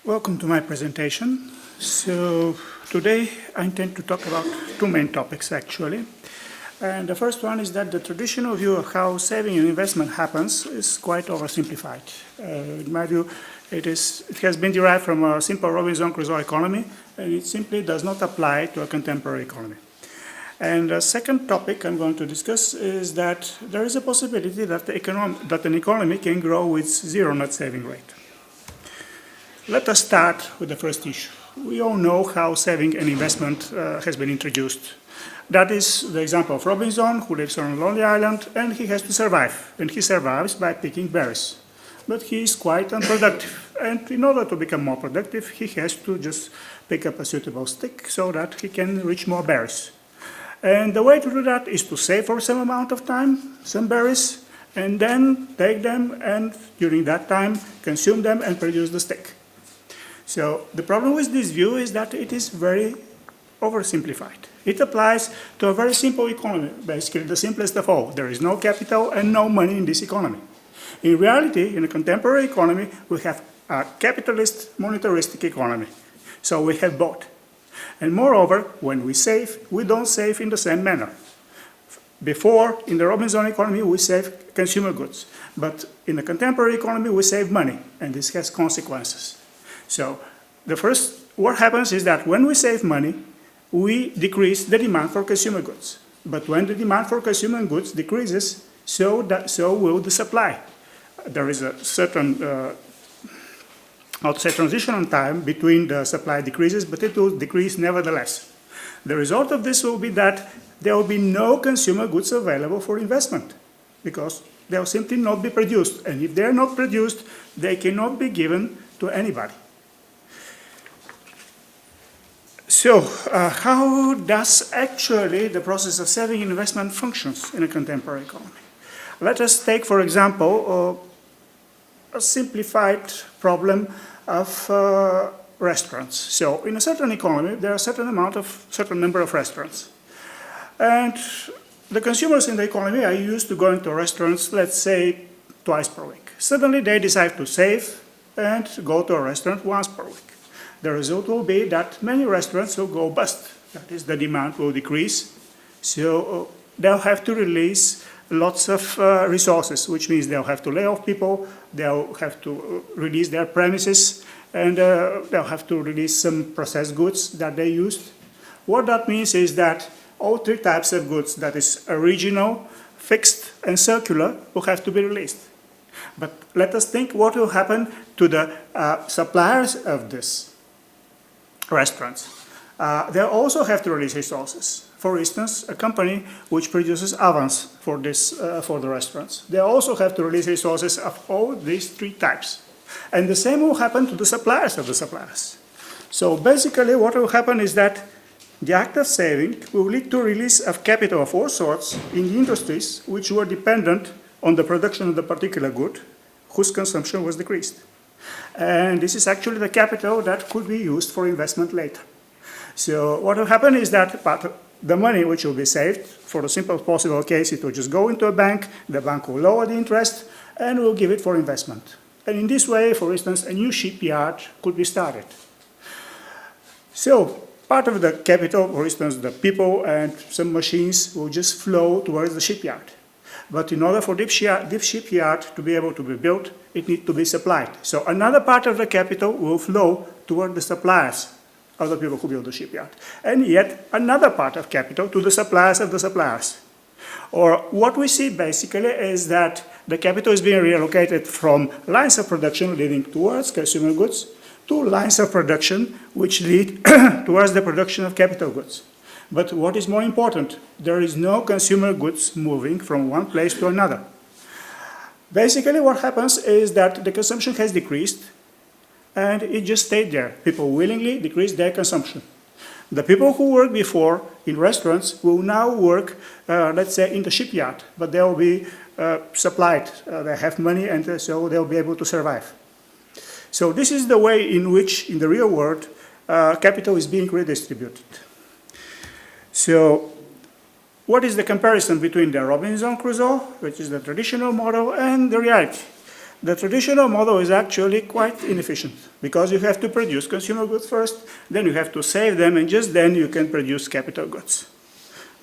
Welcome to my presentation. So today I intend to talk about two main topics actually. And the first one is that the traditional view of how saving and investment happens is quite oversimplified. In my view, it has been derived from a simple Robinson Crusoe economy, and it simply does not apply to a contemporary economy. And the second topic I'm going to discuss is that there is a possibility that an economy can grow with zero net saving rate. Let us start with the first issue. We all know how saving and investment has been introduced. That is the example of Robinson, who lives on a lonely island, and he has to survive. And he survives by picking berries. But he is quite unproductive. And in order to become more productive, he has to just pick up a suitable stick so that he can reach more berries. And the way to do that is to save for some amount of time, some berries, and then take them and during that time consume them and produce the stick. So the problem with this view is that it is very oversimplified. It applies to a very simple economy, basically the simplest of all. There is no capital and no money in this economy. In reality, in a contemporary economy, we have a capitalist monetaristic economy. So we have both. And moreover, when we save, we don't save in the same manner. Before, in the Robinson economy, we save consumer goods. But in the contemporary economy, we save money, and this has consequences. So what happens is that when we save money, we decrease the demand for consumer goods. But when the demand for consumer goods decreases, so will the supply. There is a certain transitional time between the supply decreases, but it will decrease nevertheless. The result of this will be that there will be no consumer goods available for investment because they will simply not be produced. And if they are not produced, they cannot be given to anybody. So, how does actually the process of saving and investment functions in a contemporary economy? Let us take, for example, a simplified problem of restaurants. So, in a certain economy, there are a certain number of restaurants. And the consumers in the economy are used to going to restaurants, let's say, twice per week. Suddenly, they decide to save and go to a restaurant once per week. The result will be that many restaurants will go bust. That is, the demand will decrease. So they'll have to release lots of resources, which means they'll have to lay off people, they'll have to release their premises, and they'll have to release some processed goods that they used. What that means is that all three types of goods, that is original, fixed, and circular, will have to be released. But let us think what will happen to the suppliers of this restaurants. They also have to release resources. For instance, a company which produces ovens for the restaurants. They also have to release resources of all these three types. And the same will happen to the suppliers of the suppliers. So basically what will happen is that the act of saving will lead to release of capital of all sorts in the industries which were dependent on the production of the particular good whose consumption was decreased. And this is actually the capital that could be used for investment later. So what will happen is that the money which will be saved, for the simplest possible case, it will just go into a bank, the bank will lower the interest, and will give it for investment. And in this way, for instance, a new shipyard could be started. So part of the capital, for instance, the people and some machines will just flow towards the shipyard. But in order for this shipyard to be able to be built, it needs to be supplied. So another part of the capital will flow toward the suppliers of the people who build the shipyard. And yet another part of capital to the suppliers of the suppliers. Or what we see basically is that the capital is being reallocated from lines of production leading towards consumer goods to lines of production which lead towards the production of capital goods. But what is more important, there is no consumer goods moving from one place to another. Basically what happens is that the consumption has decreased and it just stayed there. People willingly decrease their consumption. The people who worked before in restaurants will now work, let's say, in the shipyard, but they will be supplied. They have money and so they'll be able to survive. So this is the way in which, in the real world, capital is being redistributed. So what is the comparison between the Robinson Crusoe, which is the traditional model, and the reality? the traditional model is actually quite inefficient because you have to produce consumer goods first, then you have to save them, and just then you can produce capital goods.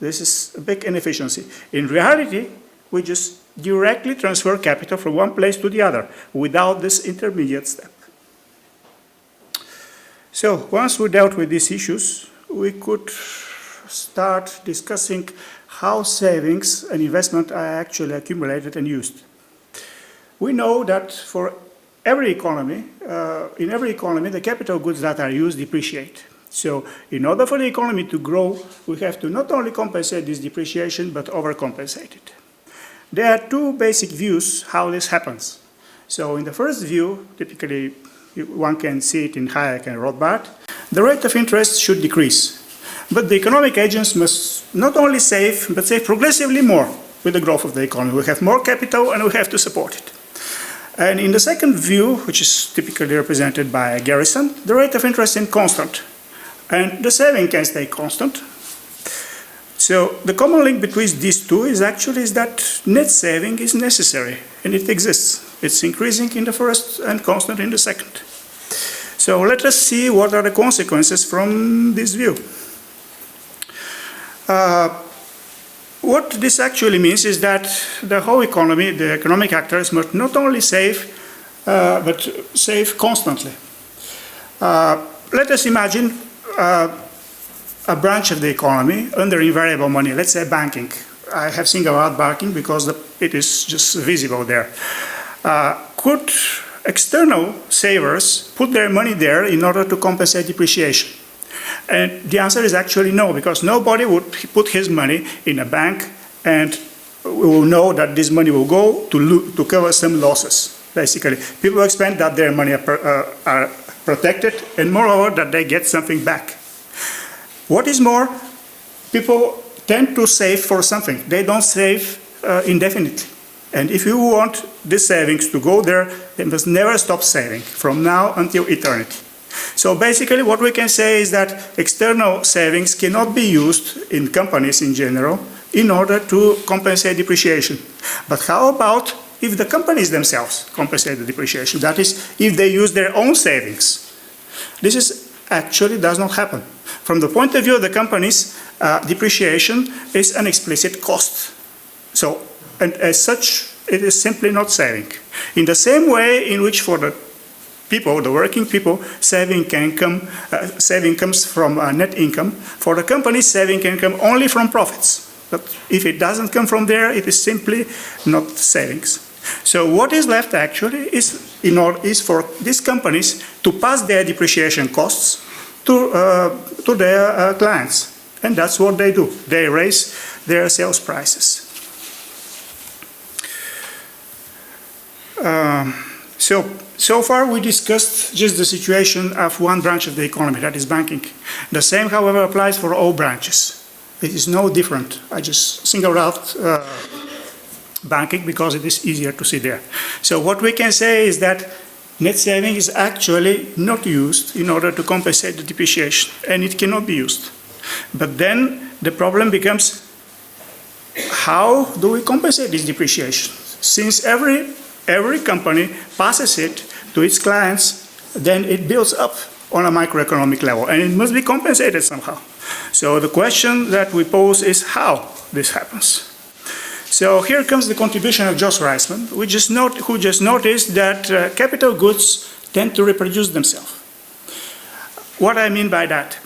This is a big inefficiency. In reality, we just directly transfer capital from one place to the other without this intermediate step. So once we dealt with these issues, we could start discussing how savings and investment are actually accumulated and used. We know that for every economy, in every economy, the capital goods that are used depreciate. So in order for the economy to grow, we have to not only compensate this depreciation, but overcompensate it. There are two basic views how this happens. So in the first view, typically one can see it in Hayek and Rothbard, the rate of interest should decrease. But the economic agents must not only save, but save progressively more with the growth of the economy. We have more capital and we have to support it. And in the second view, which is typically represented by Garrison, the rate of interest is constant. And the saving can stay constant. So the common link between these two is that net saving is necessary, and it exists. It's increasing in the first and constant in the second. So let us see what are the consequences from this view. What this actually means is that the whole economy, the economic actors, must not only save, but save constantly. Let us imagine a branch of the economy under invariable money, let's say banking. I have singled out banking because it is just visible there. Could external savers put their money there in order to compensate depreciation? And the answer is actually no, because nobody would put his money in a bank and we will know that this money will go to cover some losses. Basically, people expect that their money are protected and moreover that they get something back. What is more, people tend to save for something. They don't save indefinitely. And if you want these savings to go there, they must never stop saving from now until eternity. So basically what we can say is that external savings cannot be used in companies in general in order to compensate depreciation. But how about if the companies themselves compensate the depreciation? That is, if they use their own savings. This actually does not happen. From the point of view of the companies, depreciation is an explicit cost. So, and as such, it is simply not saving. In the same way in which for the people, the working people, saving comes from net income. For the companies, saving can come only from profits. But if it doesn't come from there, it is simply not savings. So what is left actually is for these companies to pass their depreciation costs to their clients. And that's what they do. They raise their sales prices. So far we discussed just the situation of one branch of the economy, that is banking. The same, however, applies for all branches. It is no different. I just singled out banking because it is easier to see there. So what we can say is that net saving is actually not used in order to compensate the depreciation, and it cannot be used. But then the problem becomes, how do we compensate this depreciation? Since every company passes it to its clients, then it builds up on a microeconomic level, and it must be compensated somehow. So the question that we pose is how this happens. So here comes the contribution of Josh Reisman, who just noticed that capital goods tend to reproduce themselves. What I mean by that?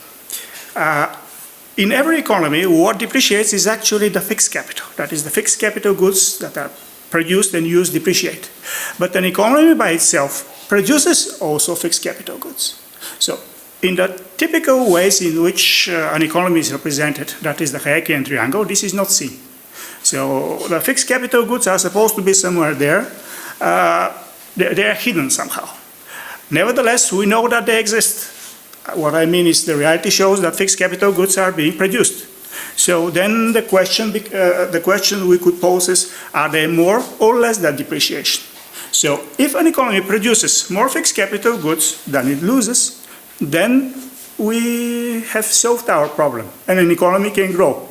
In every economy, what depreciates is actually the fixed capital. That is, the fixed capital goods that are produced and used depreciate. But an economy by itself produces also fixed capital goods. So in the typical ways in which an economy is represented, that is the Hayekian triangle, this is not seen. So the fixed capital goods are supposed to be somewhere there. They are hidden somehow. Nevertheless, we know that they exist. What I mean is the reality shows that fixed capital goods are being produced. So then the question we could pose is, are they more or less than depreciation? So if an economy produces more fixed capital goods than it loses, then we have solved our problem and an economy can grow.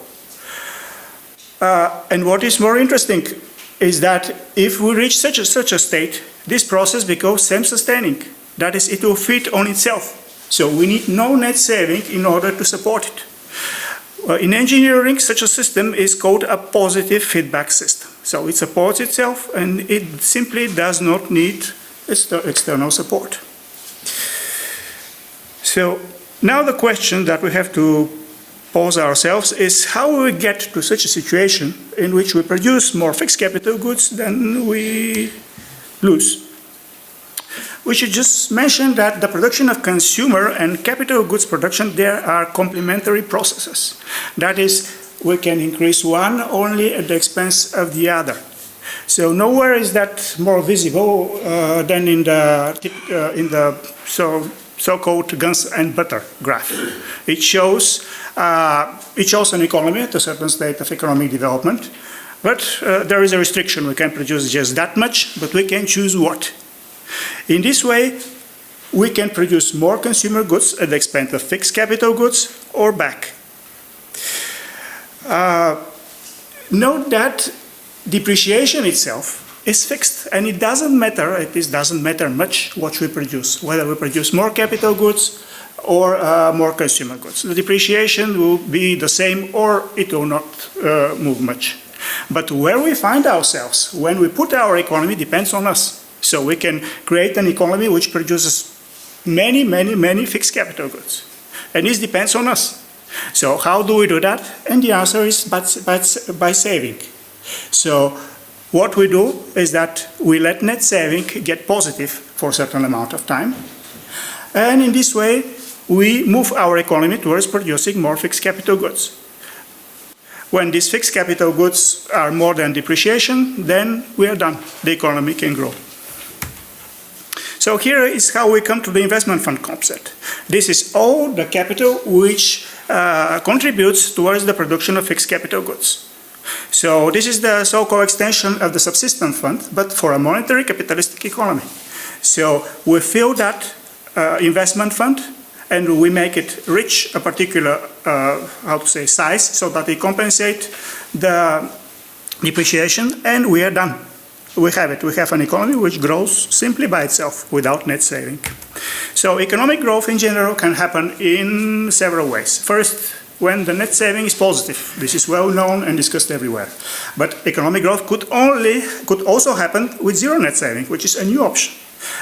And what is more interesting is that if we reach such a state, this process becomes self-sustaining. That is, it will feed on itself. So we need no net saving in order to support it. In engineering, such a system is called a positive feedback system. So it supports itself and it simply does not need external support. So now the question that we have to pose ourselves is how we get to such a situation in which we produce more fixed capital goods than we lose. We should just mention that the production of consumer and capital goods production, there are complementary processes. That is, we can increase one only at the expense of the other. So nowhere is that more visible than in the so-called guns and butter graph. It shows an economy at a certain state of economic development, but there is a restriction. We can produce just that much, but we can choose what. In this way, we can produce more consumer goods at the expense of fixed capital goods or back. Note that depreciation itself is fixed, and it doesn't matter much what we produce, whether we produce more capital goods or more consumer goods. The depreciation will be the same or it will not move much. But where we find ourselves when we put our economy depends on us. So we can create an economy which produces many fixed capital goods. And this depends on us. So how do we do that? And the answer is by saving. So what we do is that we let net saving get positive for a certain amount of time. And in this way, we move our economy towards producing more fixed capital goods. When these fixed capital goods are more than depreciation, then we are done. The economy can grow. So here is how we come to the investment fund concept. This is all the capital which contributes towards the production of fixed capital goods. So this is the so-called extension of the subsistence fund, but for a monetary capitalistic economy. So we fill that investment fund and we make it reach a particular, size so that it compensates the depreciation, and we are done. We have it. We have an economy which grows simply by itself without net saving. So economic growth in general can happen in several ways. First, when the net saving is positive. This is well known and discussed everywhere. But economic growth could also happen with zero net saving, which is a new option.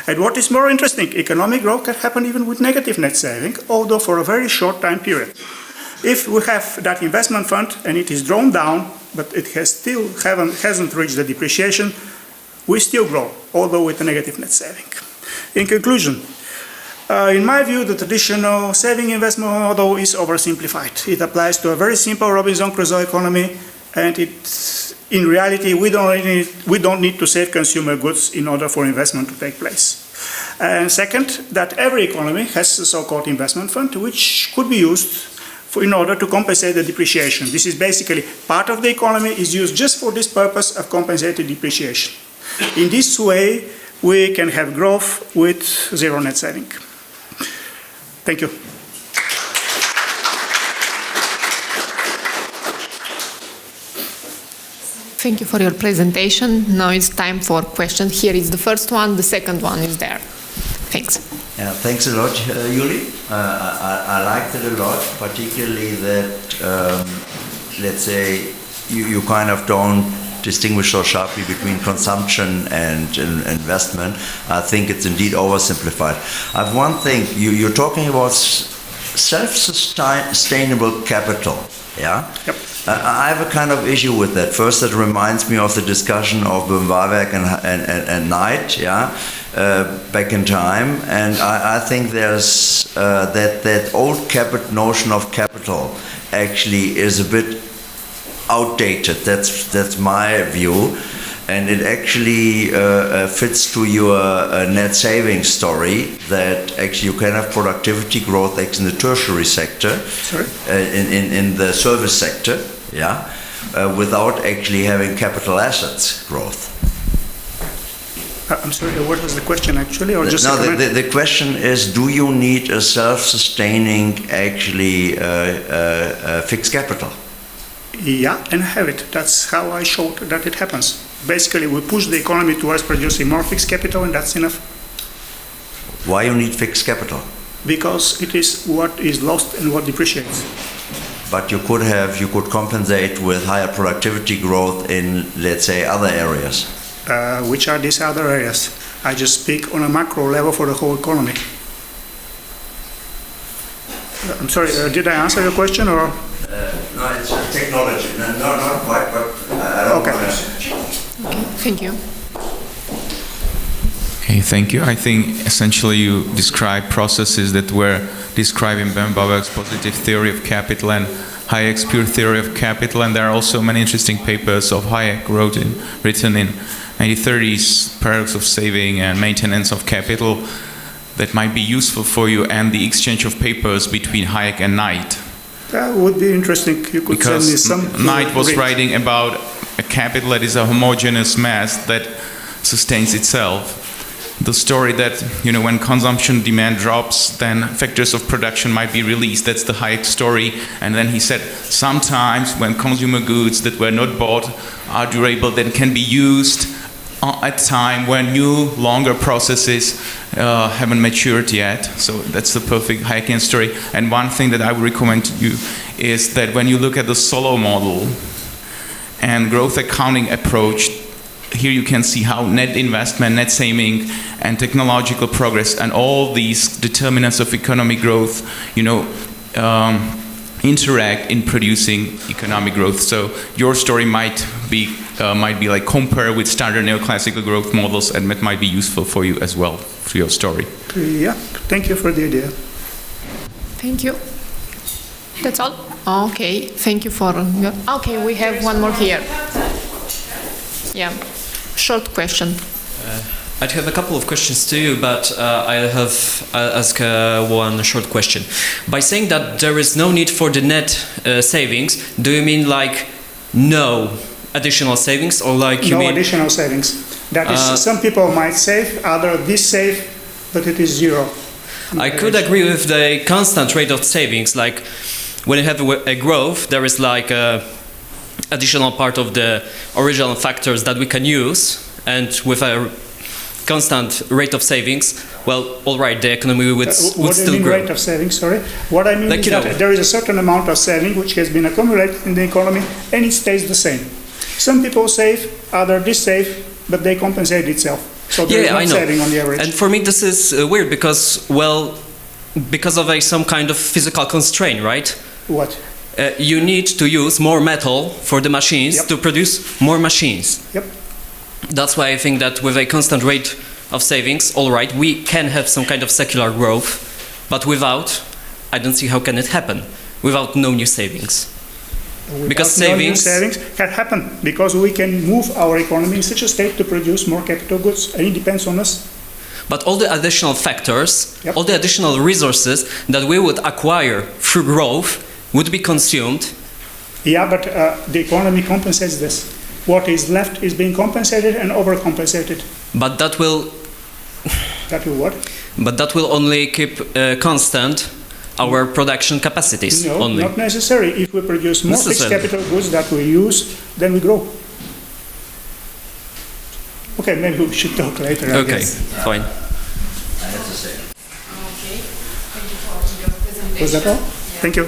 And what is more interesting, economic growth can happen even with negative net saving, although for a very short time period. If we have that investment fund and it is drawn down, but it hasn't reached the depreciation, we still grow, although with a negative net saving. In conclusion, in my view, the traditional saving investment model is oversimplified. It applies to a very simple Robinson Crusoe economy, and in reality, we don't need to save consumer goods in order for investment to take place. And second, that every economy has a so-called investment fund, which could be used in order to compensate the depreciation. This is basically part of the economy is used just for this purpose of compensating depreciation. In this way, we can have growth with zero net saving. Thank you. Thank you for your presentation. Now it's time for questions. Here is the first one. The second one is there. Thanks. Yeah, thanks a lot, Youliy. I liked it a lot, particularly that, let's say, you kind of don't distinguish so sharply between consumption and investment. I think it's indeed oversimplified. I have one thing. You're talking about self-sustainable capital. Yeah? Yep. I have a kind of issue with that. First, it reminds me of the discussion of Böhm-Warwerk and Knight, yeah, back in time. And I think there's that old notion of capital actually is a bit outdated. That's my view, and it actually fits to your net savings story that actually you can have productivity growth in the tertiary sector, in the service sector, yeah, without actually having capital assets growth. I'm sorry, what was the question actually, or just no? The question is: do you need a self-sustaining actually fixed capital? Yeah, and have it. That's how I showed that it happens. Basically, we push the economy towards producing more fixed capital, and that's enough. Why you need fixed capital? Because it is what is lost and what depreciates. But you could compensate with higher productivity growth in, let's say, other areas. Which are these other areas? I just speak on a macro level for the whole economy. I'm sorry, did I answer your question or? No, it's technology. No, not quite, but I don't Okay. want to. Thank you. Okay, thank you. I think essentially you describe processes that were described in Ben Bauer's positive theory of capital and Hayek's pure theory of capital, and there are also many interesting papers of Hayek written in 1930s, paradox of saving and maintenance of capital, that might be useful for you, and the exchange of papers between Hayek and Knight. That would be interesting. You could Because send me some. Knight was read. writing about a capital that is a homogeneous mass that sustains itself. The story that, when consumption demand drops, then factors of production might be released. That's the Hayek story. And then he said, sometimes when consumer goods that were not bought are durable, then can be used at time when new, longer processes haven't matured yet. So that's the perfect Hayekian story. And one thing that I would recommend to you is that when you look at the Solo model and growth accounting approach, here you can see how net investment, net saving, and technological progress, and all these determinants of economic growth, interact in producing economic growth. So your story might be like compare with standard neoclassical growth models, and that might be useful for you as well for your story. Yeah, thank you for the idea. Thank you. That's all? Okay, thank you for your... Okay, we have one more here. Yeah, short question. I'd have a couple of questions to you, but I'll ask one short question. By saying that there is no need for the net savings, do you mean like no additional savings, or like you No mean... additional savings. That is, some people might save, others dissave, but it is zero. I could agree with the constant rate of savings. Like when you have a growth, there is like a additional part of the original factors that we can use, and with a constant rate of savings, well, all right, the economy would still grow. What do you mean rate of savings, sorry? What I mean Like, is that there is a certain amount of saving which has been accumulated in the economy, and it stays the same. Some people save, others dissave, but they compensate itself. So there is I not know. saving on the average. And for me this is weird because, well, because of some kind of physical constraint, right? What? You need to use more metal for the machines Yep. to produce more machines. Yep. That's why I think that with a constant rate of savings, all right, we can have some kind of secular growth, but without, I don't see how can it happen, without no new savings. Because No new savings... savings can happen because we can move our economy in such a state to produce more capital goods, and it depends on us. But all the additional factors, Yep. all the additional resources that we would acquire through growth would be consumed. Yeah, but the economy compensates this. What is left is being compensated and overcompensated. But that will... That will what? But that will only keep constant our production capacities. No, only. not necessary. If we produce more fixed Necessary. capital goods that we use, then we grow. Okay, maybe we should talk later, I Okay, guess. fine. I have to say. Okay, thank you for your presentation. Was that all? Thank you.